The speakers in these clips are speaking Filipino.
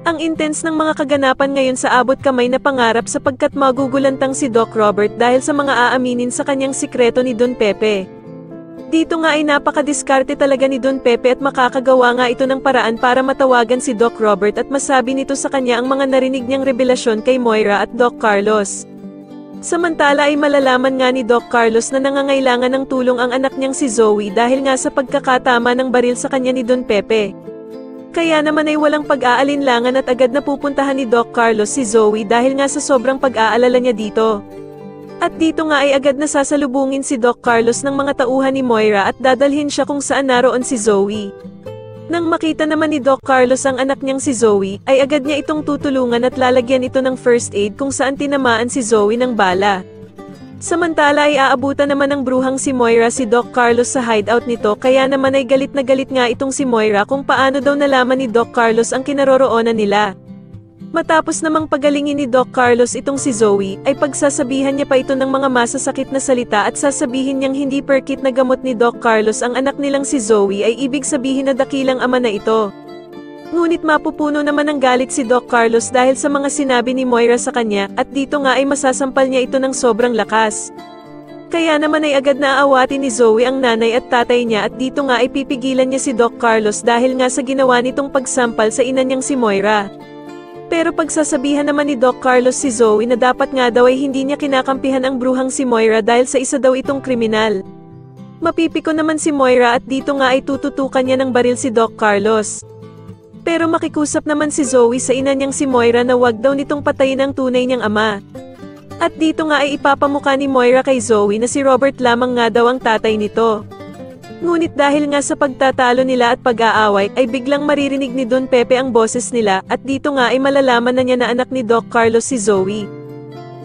Ang intense ng mga kaganapan ngayon sa abot kamay na pangarap sapagkat magugulantang si Doc Robert dahil sa mga aaminin sa kanyang sikreto ni Don Pepe. Dito nga ay napakadiskarte talaga ni Don Pepe at makakagawa nga ito ng paraan para matawagan si Doc Robert at masabi nito sa kanya ang mga narinig niyang revelasyon kay Moira at Doc Carlos. Samantala ay malalaman nga ni Doc Carlos na nangangailangan ng tulong ang anak niyang si Zoe dahil nga sa pagkakatama ng baril sa kanya ni Don Pepe. Kaya naman ay walang pag-aalinlangan at agad na pupuntahan ni Doc Carlos si Zoe dahil nga sa sobrang pag-aalala niya dito. At dito nga ay agad na sasalubungin si Doc Carlos ng mga tauhan ni Moira at dadalhin siya kung saan naroon si Zoe. Nang makita naman ni Doc Carlos ang anak niyang si Zoe, ay agad niya itong tutulungan at lalagyan ito ng first aid kung saan tinamaan si Zoe ng bala. Samantala ay aabutan naman ng bruhang si Moira si Doc Carlos sa hideout nito kaya naman ay galit na galit nga itong si Moira kung paano daw nalaman ni Doc Carlos ang kinaroroonan nila. Matapos namang pagalingin ni Doc Carlos itong si Zoe, ay pagsasabihan niya pa ito ng mga masasakit na salita at sasabihin niyang hindi perkit na gamot ni Doc Carlos ang anak nilang si Zoe ay ibig sabihin na dakilang ama na ito. Ngunit mapupuno naman ng galit si Doc Carlos dahil sa mga sinabi ni Moira sa kanya at dito nga ay masasampal niya ito ng sobrang lakas. Kaya naman ay agad na aawatin ni Zoe ang nanay at tatay niya at dito nga ay pipigilan niya si Doc Carlos dahil nga sa ginawa nitong pagsampal sa ina niyang si Moira. Pero pagsasabihan naman ni Doc Carlos si Zoe na dapat nga daw ay hindi niya kinakampihan ang bruhang si Moira dahil sa isa daw itong kriminal. Mapipiko naman si Moira at dito nga ay tututukan niya ng baril si Doc Carlos. Pero makikusap naman si Zoe sa ina niyang si Moira na wag daw nitong patayin ang tunay niyang ama. At dito nga ay ipapamukha ni Moira kay Zoe na si Robert lamang nga daw ang tatay nito. Ngunit dahil nga sa pagtatalo nila at pag-aaway ay biglang maririnig ni Don Pepe ang boses nila at dito nga ay malalaman na niya na anak ni Doc Carlos si Zoe.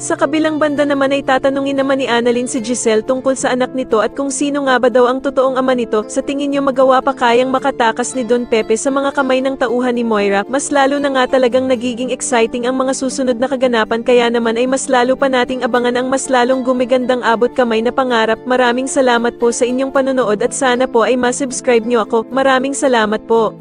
Sa kabilang banda naman ay tatanungin naman ni Annalyn si Giselle tungkol sa anak nito at kung sino nga ba daw ang totoong ama nito. Sa tingin niyo magawa pa kayang makatakas ni Don Pepe sa mga kamay ng tauhan ni Moira? Mas lalo na nga talagang nagiging exciting ang mga susunod na kaganapan kaya naman ay mas lalo pa nating abangan ang mas lalong gumigandang abot kamay na pangarap. Maraming salamat po sa inyong panonood at sana po ay masubscribe niyo ako. Maraming salamat po.